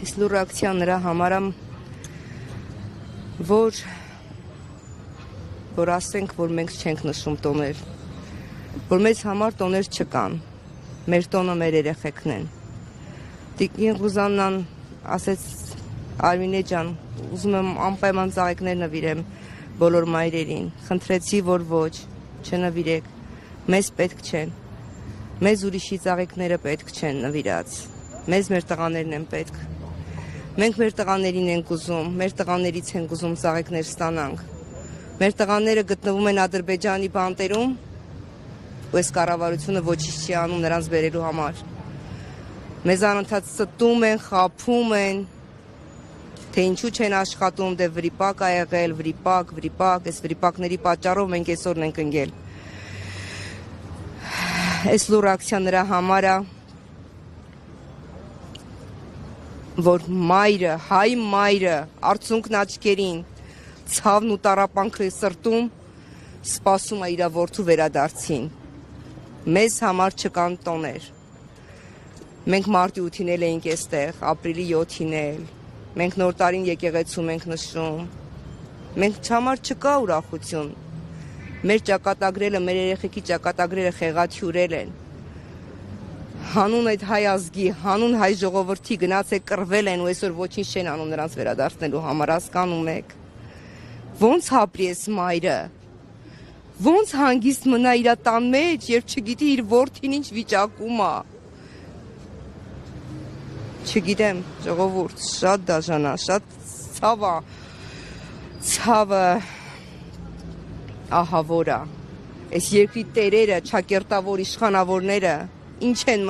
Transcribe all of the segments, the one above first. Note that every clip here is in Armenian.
Իսկ լու ռեակցիան նրա համար որ ասենք, որ մենք չենք նշում տոներ, որ մեզ համար տոներ չկան, մեր տոնը մեր երեխեքն են։ Տիկին Ղուզաննան ասեց Արմինե ջան, ուզում եմ անպայման ծաղիկներ նվիրեմ բոլոր մայրերին, խնդրեցի, որ ոչ, չնվիրեք, մեզ պետք չեն, մեզ ուրիշի ծաղիկները պետք չեն նվիրած, մեզ մեր տղաներն են պետք, մենք մեր տղաներին ենք ուզում, մեր տղաներից ենք ուզում ծաղիկներ ստանանք, մեր տղաները գտնվում են Ադրբեջանի բանտերում, ու այս կառավարությունը ոչինչ չի անում նրանց բերելու համար, մեզ անընդհատ ստում են, խաբում են, թե ինչու չեն աշխատում, դե վրիպակ ա եղել, վրիպակ, այս վրիպակների պատճառով մենք այսօր ենք ընկել։ Այս լու ռեակցիան նրա համար է, որ մայրը, հայ մայրը, արցունքն աչքերին, ցավն ու տառապանքը սրտում, սպասում է իր որդու վերադարձին։ Մեզ համար չկան տոներ։ Մենք մարտի 8-ին էինք այստեղ, ապրիլի 7-ին էլ, մենք նոր տարին եկեղեցում ենք նշում, մենք համար չկա ուրախություն, մեր ճակատագրելը, մեր երեխեքի ճակատագրերը խեղաթյուրել են, հանուն այդ հայ ազգի, հանուն հայ ժողովրդի գնացեք կռվել են ու այսօր ոչինչ չեն անում նրանց վերադարձնելու համար, հասկանում եք, ոնց ապրի ես մայրը, ոնց հանգիստ մնա իր տան մեջ, երբ չգիտի իր որդին ինչ վիճակում է, չգիտեմ, ժողովուրդ, շատ դաժան է, շատ ցավը ահավոր է, այս երկրի տերերը, չակերտավոր իշխանավորները, ինչ են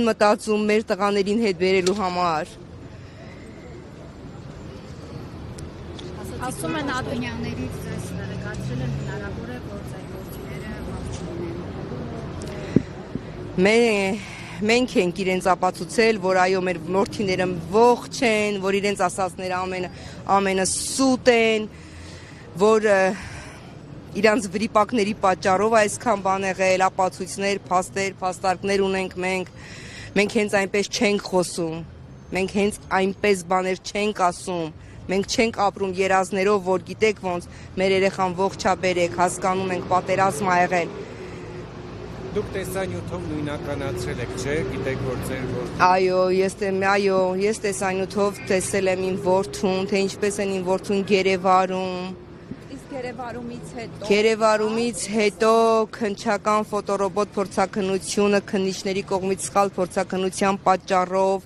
մտածում մեր տղաներին հետ բերելու համար։ Ասում են ադունյաներից ձեզ տեղեկացրել են հնարավոր է, որ ձեր որդիները ողջ լինեն։ Մենք ենք իրենց ապացուցել, որ այո մեր որդիները ողջ են, որ իրենց ասածները ամենը սուտ են, որ իրանց վրիպակների պատճառով այսքան բան եղել, ապացույցներ, փաստարկներ ունենք մենք հենց այնպես չենք խոսում, մենք հենց այնպես բաներ չենք ասում, մենք չենք ապրում երազներով, որ գիտեք ոնց մեր երեխան ողջա բերեք, հասկանում ենք պատերազմ ա եղել։ Դուք տեսանյութով նույնականացրել եք, չէ՞, գիտեք, որ ձեր որդին։ Այո, ես տեսանյութով տեսել եմ իմ որդուն, թե ինչպես են իմ որդուն գերեվարում։ Իսկ Գերեվարումից հետո քննչական ֆոտորոբոտ փորձաքննությունը քննիչների կողմից սխալ փորձաքննության պատճառով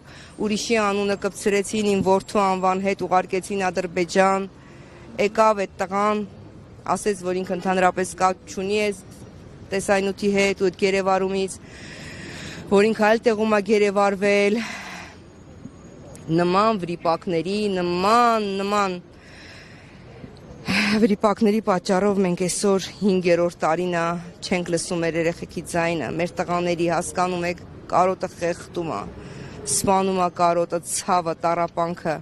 ուրիշի անունը կպցրեցին իմ որդու անվան հետ ուղարկեցին Ադրբեջան, եկավ այդ տղան, ասեց, որ ինքը ընդհանրապես կապ չունի այս տեսանյութի հետ ու այդ գերեվարումից, որ ինքը այլ տեղում է գերեվարվել, նման վրիպակների պատճառով մենք այսօր 5-րդ տարին է չենք լսում մեր երեխեքի ձայնը, մեր տղաների, հասկանում եք, կարոտը խեղդում է, սպանում է կարոտը, ցավը, տառապանքը,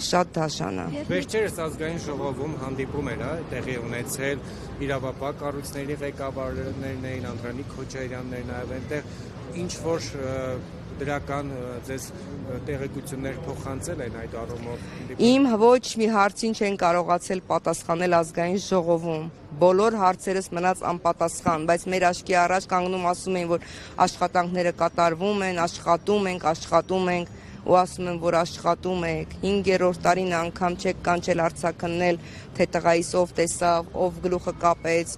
շատ դաժան է։ Վերջերս ազգային ժողովում հանդիպում էր, տեղի ունեցել իրավապահ կառույցների ղեկավարներն էին, Անդրանիկ Քոչարյաններն նաև այնտեղ ինչ որ դրական ձեզ տեղեկություններ փոխանցել են այդ առումով։ Իմ ոչ մի հարցին չեն կարողացել պատասխանել ազգային ժողովում։ Բոլոր հարցերս մնաց անպատասխան, բայց մեր աչքի առաջ կանգնում ասում են, որ աշխատանքները կատարվում են, աշխատում ենք, ու ասում են, որ աշխատում եք, 5-րդ տարին անգամ չեք կանչել արձագաննել, թե տղայիս ով տեսավ, ով գլուխը կապեց,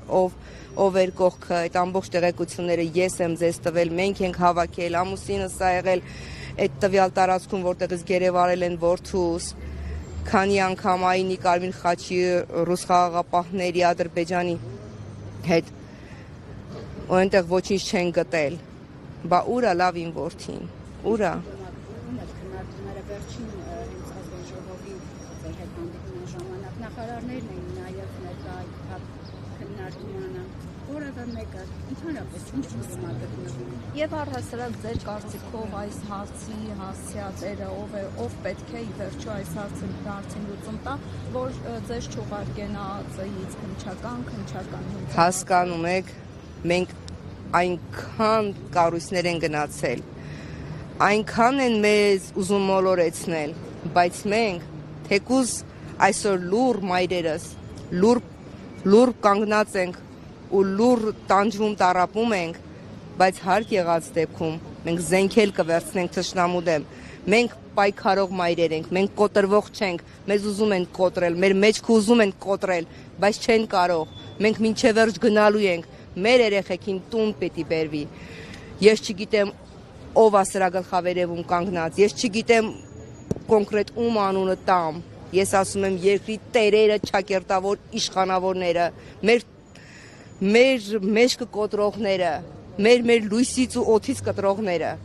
ով էր կողքը, այդ ամբողջ տեղեկությունները ես եմ ձեզ տվել, մենք ենք հավաքել, ամուսինս ա եղել այդ տվյալ տարածքում, որտեղից գերեվարել են որդուս, քանի անգամ Այնի Կարմիր խաչի ռուս խաղաղապահների Ադրբեջանի հետ, ու այնտեղ ոչինչ չեն գտել, բա ուր ա լավ իմ որդին, ուր ա։ Վերջին ազգային ժողովի ձեր հետ հանդիպման ժամանակ նախարարներն էին նաև ներկա քննարկմանը, որևէ մեկը ընդհանրապես ինչ մտածում Եվ առհասարակ ձեր կարծիքով այս հարցի հասցեատերը ով պետք է ի վերջո այս հարցին լուծում տա, որ ձեզ չուղարկեն ԱԱԾ-ից քննչական հասկանում եք, մենք այնքան կառույցներ են գնացել, այնքան են մեզ ուզում մոլորեցնել, բայց մենք թեկուզ այսօր լուր մայրերս, լուր կանգնած ենք ու լուր տանջվում տարապում ենք, բայց հարկ եղած դեպքում մենք զենքել կվերցնենք թշնամու դեմ, մենք պայքարող մայրեր ենք, մենք կոտրվող չենք, մեզ ուզում են կոտրել, մեր մեջքը ուզում են կոտրել, բայց չեն կարող, մենք մինչև վերջ գնալու ենք, մեր երեխեքին տուն պետք է բերվի, ես չգիտեմ ով է սրա գլխավերևում կանգնած, ես չգիտեմ կոնկրետ ում անունը տամ, ես ասում եմ երկրի տերերը, ճակերտավոր իշխանավորները, մեր մեջքը կոտրողները, մեր լույսից ու օդից կտրողները,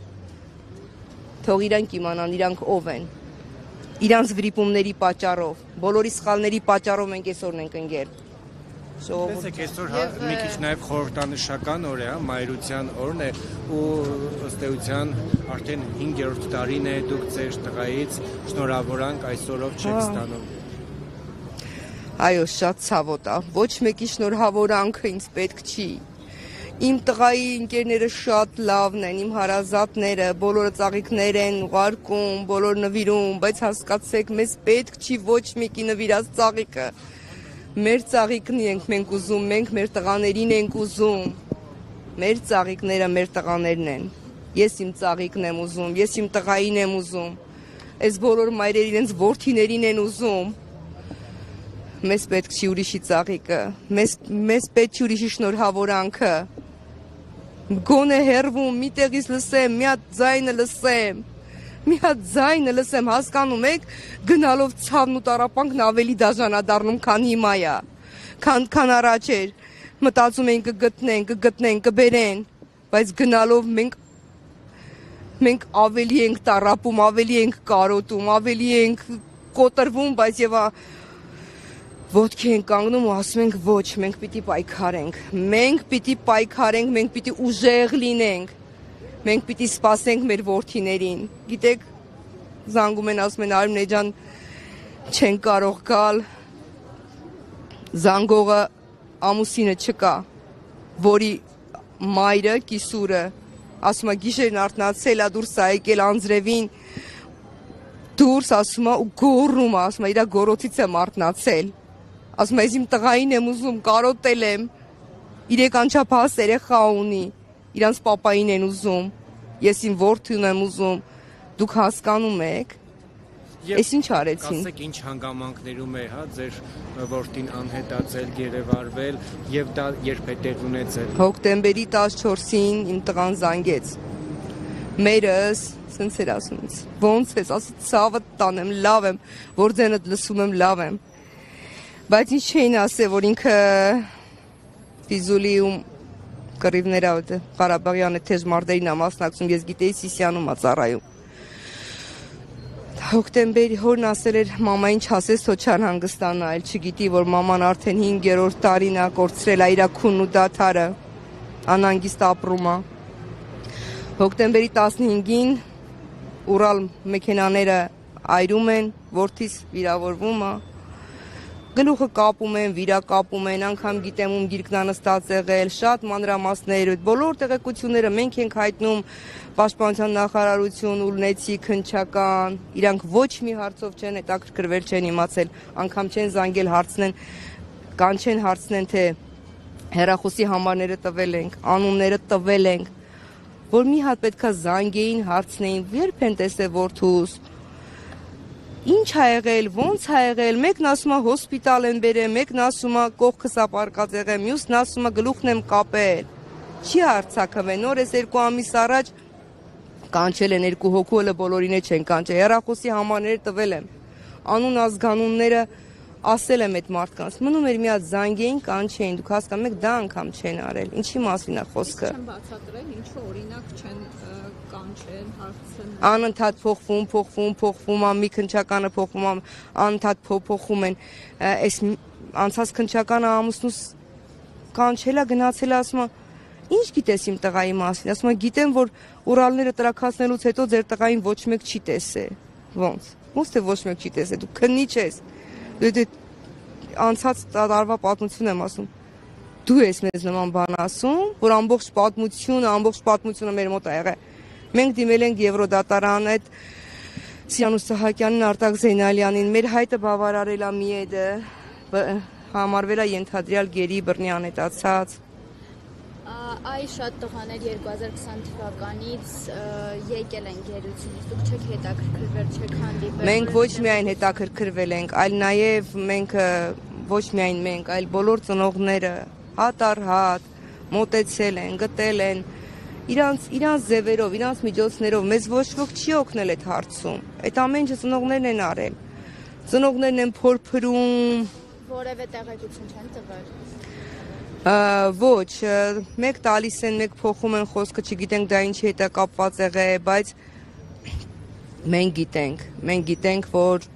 թող իրանք իմանան, իրանք ով են, իրանց վրիպումների պատճառով, բոլորի սխալների պատճառով մենք այսօր ենք ընկել։ Տեսեք, այսօր մի քիչ նաև խորհրդանշական օր է, մայրության օրն է ու ըստ էության արդեն 5-րդ տարին է դուք ձեր տղայից շնորհավորանք այս օրով չեք ստանում։ Այո, շատ ցավոտ է, ոչ մեկի շնորհավորանքը ինձ պետք չի։ Իմ տղայի ընկերները շատ լավն են, իմ հարազատները, բոլորը ծաղիկներ են ուղարկում, բոլոր նվիրում, բայց հասկացեք, մեզ պետք չի ոչ մեկի նվիրած ծաղիկը։ Մեր ծաղիկն ենք մենք ուզում, մենք մեր տղաներին ենք ուզում, մեր ծաղիկները մեր տղաներն են, ես իմ ծաղիկն եմ ուզում, ես իմ տղային եմ ուզում, այս բոլոր մայրեր իրենց որդիներին են ուզում, մեզ պետք չի ուրիշի ծաղիկը, մեզ պետք չի ուրիշի շնորհավորանքը, գոնե հերվում, մի տեղից լսեմ, մի հատ ձայնը լսեմ, հասկանում եք, գնալով ցավն ու տառապանքն ավելի դաժանադառնում, քան հիմա է, քան առաջ էր, մտածում էին կգտնեն, կբերեն, բայց գնալով մենք ավելի ենք տառապում, ավելի ենք կարոտում, ավելի ենք կոտրվում, բայց եւ ոտքի ենք կանգնում ու ասում ենք ոչ, մենք պիտի պայքարենք, մենք պիտի ուժեղ լինենք, մենք պիտի սպասենք մեր որդիներին, գիտեք, զանգում են, ասում են Արմինե ջան, չեն կարող գալ, զանգողը ամուսինը չկա, որի մայրը, կիսուրը, ասում է գիշերն արթնացել է, դուրս է եկել անձրևին, դուրս ասում է ու գոռում է, ասում է իրա գոռոցից եմ արթնացել, ասում է ես իմ տղային եմ ուզում, կարոտել եմ, 3 անչափահաս երեխա ունի, իրանց պապային են ուզում, ես իմ որդուն եմ ուզում, դուք հասկանում եք, ես ինչ արեցին։ Ասեք ինչ հանգամանքներում է, ձեր որդին անհետացել, գերեվարվել եւ դա երբ է տեղ ունեցել։ Հոկտեմբերի 14-ին իմ տղան զանգեց։ Մերս, սենց էր ասում ինձ, ոնց ես, ասի ցավը տանեմ, լավ եմ, որ ձենդ լսում եմ, լավ եմ։ Բայց ինչ չէին ասել, որ ինքը Ֆիզուլիում կռիվները Ղարաբաղյան թեժ մարտերին է մասնակցում, ես գիտեի Սիսիանում է ծառայում։ Հոկտեմբերի հորն ասել էր մամային չասես, թող չան հանգստանա, այլ չգիտի, որ մաման արդեն 5-րդ տարին է կորցրել իր քունն ու դադարը, անհանգիստ ապրում է։ Հոկտեմբերի 15-ին Ուրալ մեքենաները այրում են, որդիս վիրավորվում է։ Գլուխը կապում են, վիրակապում են, անգամ գիտեմ ում գիրկնանստած եղել, շատ մանրամասներ, բոլոր տեղեկությունները մենք ենք հայտնում Պաշտպանության նախարարություն, Ուլնեցի, Քնչական, իրանք ոչ մի հարցով չեն հետաքրքրվել, չեն իմացել, անգամ չեն զանգել հարցնեն, կանչեն հարցնեն, թե հեռախոսի համարները տվել ենք, անունները տվել ենք, որ մի հատ պետքա զանգեին, հարցնեին, երբ են տեսել որդուս, ինչ ա եղել, ոնց ա եղել, մեկն ասում է հոսպիտալ են բերել, մեկն ասում է կողքս ա պարկած եղել, մյուսն ասում է գլուխն եմ կապել, չի արձակվել, նոր էս 2 ամիս առաջ կանչել են 2 հոգու, հələ բոլորին չեն կանչել, հեռախոսի համարները տվել եմ, անուն ազգանունները ասել եմ այդ մարդկանց, մնում էր մի հատ զանգեին, կանչեին, դուք հասկանում եք, դա անգամ չեն արել, ինչի մասին է խոսքը։ Չեն բացատրել, ինչու օրինակ չեն կանչել, հարցնել։ Անընդհատ փոխվում, մի քնչականը փոխվում, անընդհատ փոխում են, այս անցած քնչականը ամուսնուս կանչելա, գնացել ասում է, ինչ գիտես իմ տղայի մասին, ասում է, գիտեմ, որ Ուրալները տրաքացնելուց հետո ձեր տղային ոչ մեկ չի տեսել, ոնց թե ոչ մեկ չի տեսել, դու քննիչ ես, անցած տարվա պատմություն եմ ասում, դու ես մեզ նման բան ասում, որ ամբողջ պատմությունը մեր մոտ ա եղել, Մենք դիմել ենք Եվրոդատարան այդ Սյանուս Սահակյանին, Արտակ Զեյնալյանին, մեր հայտը բավարարել է միեդը, համարվել է ենթադրյալ գերի բռնի անհետացած։ Այ շատ տղաներ 2020 թվականից եկել են գերությունից, դուք չեք հետաքրքրվել, չեք հանդիպել։ Մենք ոչ միայն հետաքրքրվել ենք, այլ նաև մենք ոչ միայն մենք, այլ բոլոր ծնողները հատ առ հատ մոտեցել են, գտել են իրանց ձևերով, իրանց միջոցներով, մեզ ոչ ոք չի օգնել այդ հարցում։ Այդ ամեն ինչը ծնողներն են արել։ Ծնողներն են փորփրում։ Որևէ տեղեկություն չեն տվել։ Ոչ, մեկ տալիս են, մեկ փոխում են խոսքը, չգիտենք դա ինչի հետ է կապված եղել, բայց մենք գիտենք, որ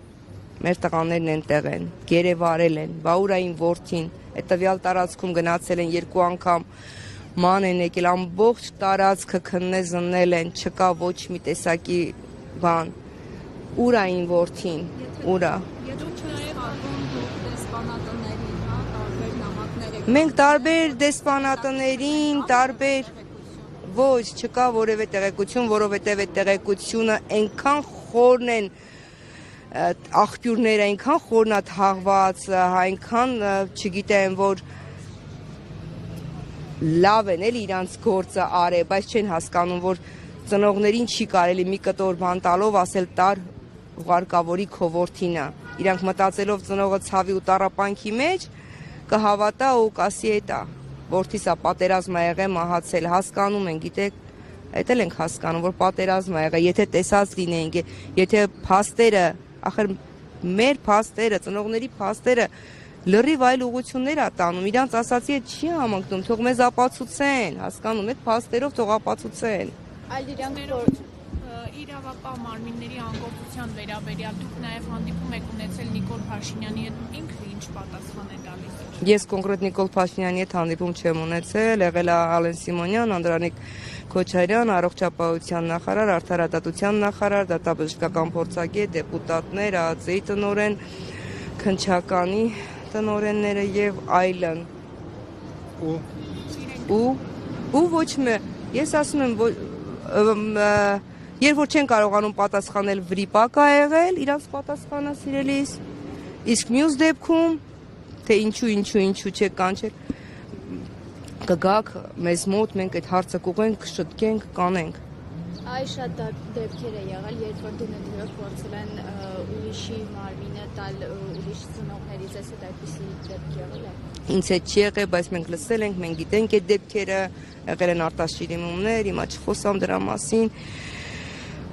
մեր տղաներն այնտեղ են, գերեվարել են, Վաուրային որդին, այդ տվյալ տարածքում գնացել են 2 անգամ, ման են եկել, ամբողջ տարածքը քննել զննել են, չկա ոչ մի տեսակի բան, Ուրային որդին, ուրա։ Մենք տարբեր դեսպանատներին, տարբեր ոչ, չկա որևէ տեղեկություն, որովհետև այդ տեղեկությունը այնքան խորն են աղբյուրները, այնքան խորն է թաղված, այնքան չգիտեմ, որ լավ են էլի իրանց գործը արել, բայց չեն հասկանում, որ ծնողներին չի կարելի մի կտոր բան տալով ասել տար ուղարկավորի քո որդինը։ Իրանք մտածելով ծնողը ցավի ու տառապանքի մեջ կհավատա ու կասի էտա, որդիս է պատերազմ ա եղել, մահացել, հասկանում են, գիտեք, այդ էլ ենք հասկանում, որ պատերազմ ա եղել, եթե տեսած լինեինք, եթե փաստերը, ախր մեր փաստերը, ծնողների փաստերը լրիվ այլ ուղղություններ ա տանում, իրանց ասացի հետ չի համընկնում, թող մեզ ապացուցեն, հասկանում, այդ փաստերով թող ապացուցեն։ Այլ իրանք իրավապահ մարմինների անկողության վերաբերյալ դուք նաև հանդիպում եք ունեցել Նիկոլ Փաշինյանի հետ, ինքը ինչ պատասխան է տալիս։ Ես կոնկրետ Նիկոլ Փաշինյանի հետ հանդիպում չեմ ունեցել, եղել է Ալեն Սիմոնյան, Անդրանիկ Քոչարյան, առողջապահության նախարար, արդարադատության նախարար, դատաբժշկական փորձագետ, դեպուտատներ, ԱԱԾ-ի տնօրեն, քննչականի տնօրենները եւ այլն։ Ու ոչ մի, ես ասում եմ, երբ որ չեն կարողանում պատասխանել վրիպակ ա եղել, իրանց պատասխանը սիրելիս, իսկ մյուս դեպքում, թե ինչու չեք կանչել, կգաք մեզ մոտ, մենք այդ հարցը կուղենք, կշտկենք, կանենք։ Այ շատ դեպքեր է եղել, երբ որ դնելով փորձել են ուրիշի մարմինը տալ ուրիշ ծնողներից, այս հետ այդպիսի դեպք եղել է։ Ինձ հետ չի եղել, բայց մենք լսել ենք, մենք գիտենք այդ դեպքերը, եղել են արտաշիրիմումներ, հիմա չխոսամ դրա մասին։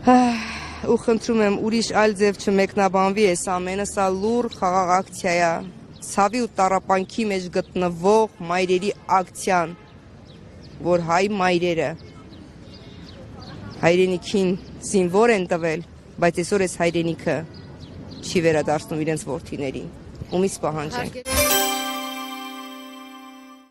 Ու խնդրում եմ ուրիշ այլ ձև չմեկնաբանվի այս ամենը, սա լուր խաղաղ ակցիա է, ցավի ու տառապանքի մեջ գտնվող մայրերի ակցիան, որ հայ մայրերը հայրենիքին զինվոր են տվել, բայց այսօր այս հայրենիքը չի վերադարձնում իրենց որդիներին, ումից պահանջենք։